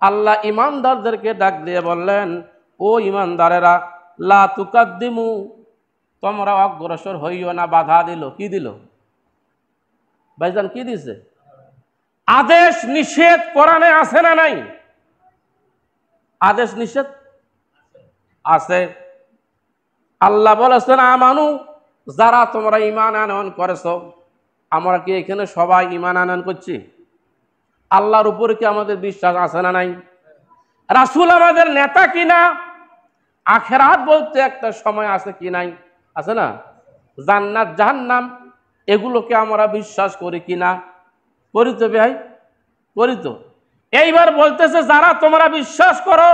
আল্লাহ ইমানদারদেরকে ডাক দিয়ে বললেন, ও ইমানদারেরা, লা তুকাদ্দিমু, তোমরা অগ্রসর হইও না। বাধা দিল। কি দিল ভাইজান? কি দিছে? আদেশ নিষেধ কোরআনে আছে না নাই? আদেশ নিষেধ আছে। আল্লাহ বলেছেন, আমানু, যারা তোমরা ঈমান আনয়ন করেছো। আমরা কি এখানে সবাই ঈমান আনয়ন করছি? আল্লাহর উপরে কি আমাদের বিশ্বাস আছে না নাই? রাসূল আমাদের নেতা কিনা? আখিরাত বলতে একটা সময় আছে কি নাই? আছে না? জান্নাত জাহান্নাম এগুলোকে আমরা বিশ্বাস করি কিনা? করি তো ভাই, করি তো। এইবার বলতেছে, যারা তোমরা বিশ্বাস করো,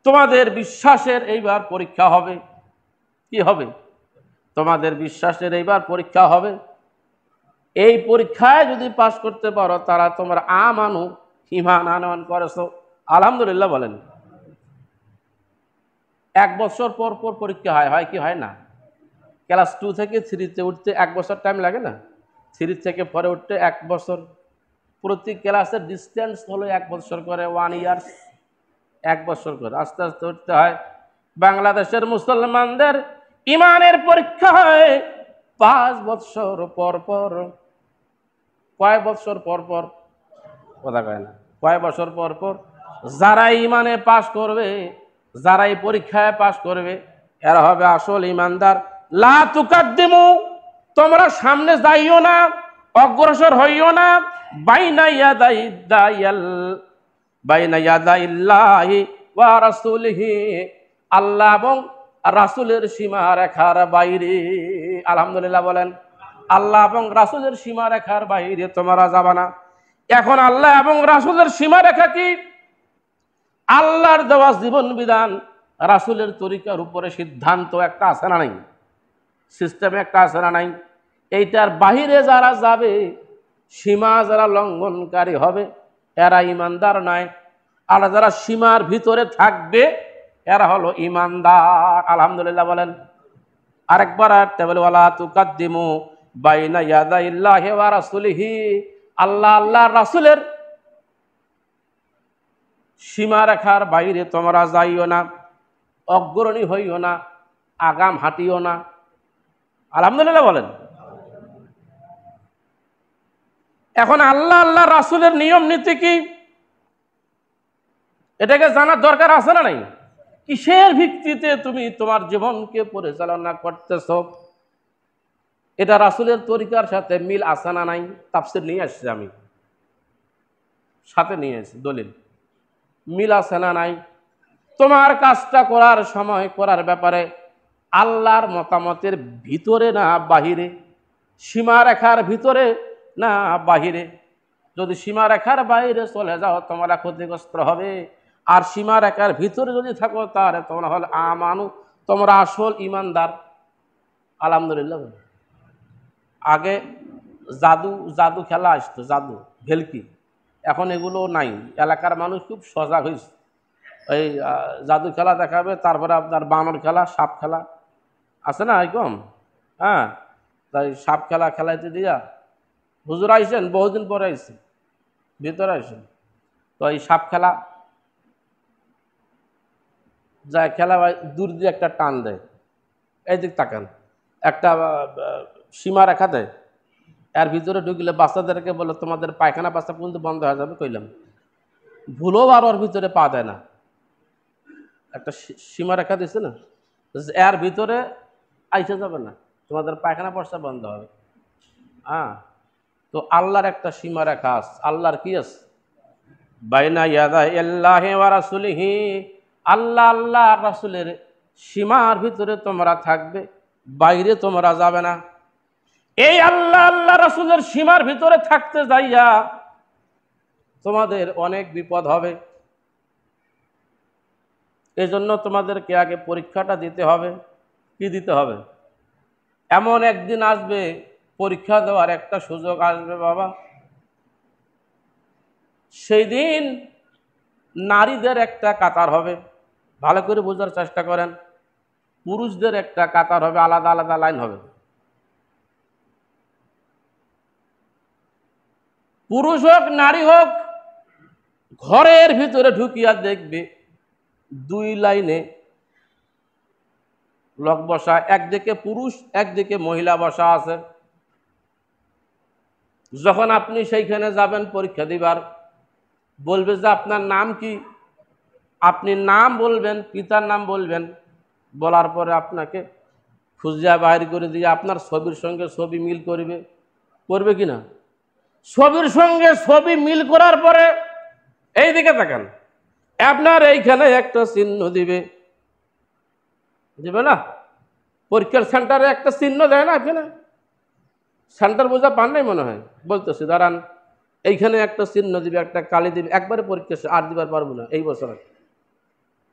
তোমাদের বিশ্বাসের এইবার পরীক্ষা হবে। কি হবে? তোমাদের বিশ্বাসের এইবার পরীক্ষা হবে। এই পরীক্ষায় যদি পাশ করতে পারো, তারা তোমরা আমানু, ঈমান আনয়ন করেছো, আলহামদুলিল্লাহ বলেন। 1 বছর পর পর পরীক্ষা হয় কি হয় না? ক্লাস 2 থেকে 3-তে উঠতে 1 বছর টাইম লাগে না? 3 থেকে 4 উঠতে 1 বছর। প্রতি ক্লাসের ডিস্টেন্স হলো 1 বছর করে, 1 ইয়ার্স, 1 বছর করে আস্তে আস্তে উঠতে হয়। বাংলাদেশের মুসলমানদের ইমানের পরীক্ষা হয় 5 বছর পর পর। কয় বছর পর পর? কথা কয় না। কয় বছর পর পর? যারা ইমানে পাশ করবে, যারা এই পরীক্ষায় পাশ করবে, এরা হবে আসল ইমানদার। লা তুকাদ্দিমু, তোমরা সামনে যাইও না, অগ্রসর হইও না, বাইনা ইয়াদাইল্লাহি ওয়া রাসূলিহি, আল্লাহ এবং রাসূলের সীমা রেখার বাইরে। আলহামদুলিল্লাহ বলেন। আল্লাহ এবং রাসূলের সীমা রেখার বাইরে তোমরা যাবা না। এখন আল্লাহ এবং রাসূলের সীমা রেখা কি? আল্লাহর দেওয়া জীবন বিধান, রাসূলের তরিকার উপরে সিদ্ধান্ত একটা আছে না নাই? সিস্টেম একটা আছে না নাই? এইটার বাহিরে যারা যাবে, সীমা যারা লঙ্ঘনকারী হবে, এরা ইমানদার নয়। আর যারা সীমার ভিতরে থাকবে, এরা হলো ইমানদার। আলহামদুলিল্লাহ বলেন। আরেকবার আয়াতটা বলে, ওয়ালা তুকাদ্দিমু বাইনা ইয়াদাইল্লাহি ওয়া রাসূলিহি, আল্লাহ আল্লাহর রাসূলের সীমা রেখার বাইরে তোমরা যাইও না, অগ্রণী হইও না, আগাম হাঁটিও না। আলহামদুলিল্লাহ বলেন। এখন আল্লাহ আল্লাহ রাসূলের নিয়ম নীতি কি, এটাকে জানার দরকার আছে না নাই? কিসের ভিত্তিতে তুমি তোমার জীবনকে পরিচালনা করতেছ, এটা রাসূলের তরিকার সাথে মিল আছে না নাই? তাফসীর নিয়ে আসছি, আমি সাথে নিয়ে আসছি দলিল। মিল আছে না নাই? তোমার কাজটা করার সময় করার ব্যাপারে আল্লাহর মতামতের ভিতরে না বাহিরে, সীমারেখার ভিতরে না বাহিরে। যদি সীমারেখার বাইরে চলে যাও, তোমরা ক্ষতিগ্রস্ত হবে। আর সীমারেখার ভিতরে যদি থাকো, তাহলে তোমরা হল আমানু, তোমরা আসল ইমানদার। আলহামদুলিল্লাহ। আগে জাদু খেলা আসতো, জাদু ভেলকি, এখন এগুলো নাই। এলাকার মানুষ খুব সজাগ হয়েছে। ওই জাদু খেলা দেখাবে, তারপরে আপনার বানর খেলা, সাপ খেলা আছে না একদম, হ্যাঁ, তাই সাপ খেলা খেলাইতে দিয়া হুজুর আইসেন, বহুদিন পরে আইসেন, ভিতরে আইসেন। তো এই সাপ খেলা যায়, খেলা দূর দিয়ে একটা টান দেয়, এই দিক তাকান, একটা সীমা রেখা দেয়, এর ভিতরে ঢুকলে বাচ্চাদেরকে বলে তোমাদের পায়খানা বাচ্চা পর্যন্ত বন্ধ হয়ে যাবে। কইলাম ভুলো আর ওর ভিতরে পা দেয় না, একটা সীমা রেখা দিচ্ছে না, এর ভিতরে আইসা যাবে না, তোমাদের পায়খানা পর্চা বন্ধ হবে। হ্যাঁ, তো আল্লাহর একটা সীমা রেখা আছে। আল্লাহর কি আছে? বাইনা ইয়াদাইল্লাহি ওয়া রাসূলিহি, আল্লাহ আল্লাহ রাসূলের সীমার ভিতরে তোমরা থাকবে, বাইরে তোমরা যাবে না। এই আল্লাহ আল্লাহ রাসূলের সীমার ভিতরে থাকতে যাইয়া তোমাদের অনেক বিপদ হবে। এজন্য তোমাদেরকে আগে পরীক্ষাটা দিতে হবে। কি দিতে হবে? এমন একদিন আসবে, পরীক্ষা দেওয়ার একটা সুযোগ আসবে বাবা। সেই দিন নারীদের একটা কাতার হবে, ভালো করে বোঝার চেষ্টা করেন। পুরুষদের একটা কাতার হবে, আলাদা আলাদা লাইন হবে। পুরুষ হোক নারী হোক, ঘরের ভিতরে ঢুকিয়া দেখবে 2 লাইনে লোক বসা, একদিকে পুরুষ একদিকে মহিলা বসা আছে। যখন আপনি সেইখানে যাবেন পরীক্ষা দিবার, বলবে যে আপনার নাম কি, আপনি নাম বলবেন, পিতার নাম বলবেন, বলার পরে আপনাকে খুঁজিয়া বাইর করে দিয়ে আপনার ছবির সঙ্গে ছবি মিল করবে, করবে কি না? ছবির সঙ্গে ছবি মিল করার পরে এই দিকে তাকান, আপনার এইখানে একটা চিহ্ন দিবে, দিবে না? পরীক্ষার সেন্টারে একটা চিহ্ন দেয় না এখানে? সেন্টার বোঝা পান নাই মনে হয়, বলতেছি দাঁড়ান, এইখানে একটা চিহ্ন দিবে, একটা কালি দিবে, একবারে পরীক্ষা আর দিবার পারবো না এই বছর।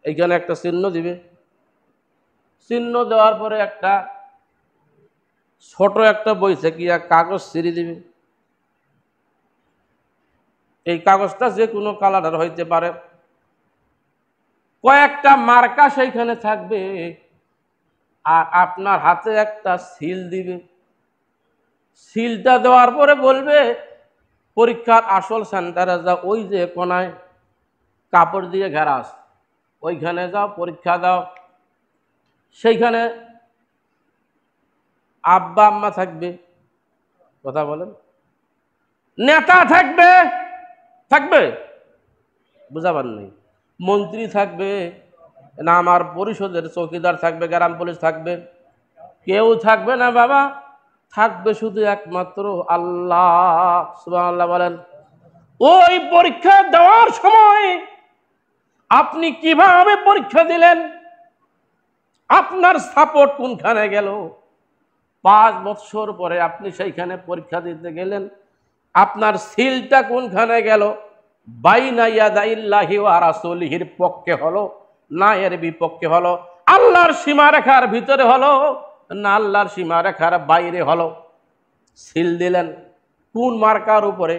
এইখানে একটা চিহ্ন দিবে, চিহ্ন দেওয়ার পরে একটা ছোট একটা বইছে কি এক কাগজ ছিঁড়ে দিবে। এই কাগজটা যে কোনো কালারের হইতে পারে, কয়েকটা মার্কা সেইখানে থাকবে, আর আপনার হাতে একটা সিল দিবে। সিলটা দেওয়ার পরে বলবে পরীক্ষার আসল সেন্টারে যাও, ওই যে কোনায় কাপড় দিয়ে ঘেরা আছে, ওইখানে যাও, পরীক্ষা দাও। সেইখানে আব্বা আম্মা থাকবে, কথা বলেন, নেতা থাকবে, থাকবে বুঝাবার নেই, মন্ত্রী থাকবে না, আমার পরিষদের চৌকিদার থাকবে, গ্রাম পুলিশ থাকবে, কেউ থাকবে না বাবা, থাকবে শুধু একমাত্র আল্লাহ। সুবহানাল্লাহ বলেন। ওই পরীক্ষা দেওয়ার সময় আপনি কিভাবে পরীক্ষা দিলেন, আপনার সাপোর্ট কোনখানে গেল, 5 বছর পরে আপনি সেইখানে পরীক্ষা দিতে গেলেন, আপনার সিলটা কোনখানে গেল, বাইনা ইয়াদাইল্লাহি ওয়া রাসূলিহির পক্ষে হলো না এর বিপক্ষে হলো, আল্লাহর সীমারেখার ভিতরে হলো না আল্লাহর সীমারেখার বাইরে হলো, সিল দিলেন কোন মার্কার উপরে?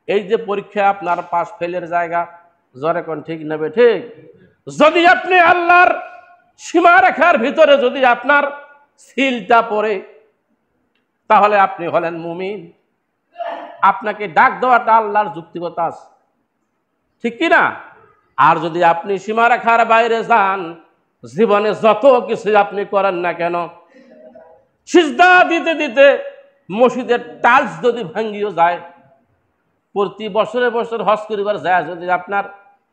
এই যে পরীক্ষা আপনার পাস ফেলের জায়গা, জোরে কোন ঠিক নেবে ঠিক? যদি আপনি আল্লাহর সীমারেখার ভিতরে যদি আপনার সিলটা পড়ে, তাহলে আপনি হলেন মুমিন। আপনাকে ডাক দেওয়াটা আল্লাহর যুক্তিকতা আছে, ঠিক কি না? আর যদি আপনি সীমারেখার বাইরে যান, জীবনে যত কিছু আপনি করেন না কেন, সিজদা দিতে দিতে মসজিদের টাইলস যদি ভাঙ্গিও যায়, প্রতি বছরে বছর হজ করিবার যায়, যদি আপনার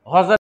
হজের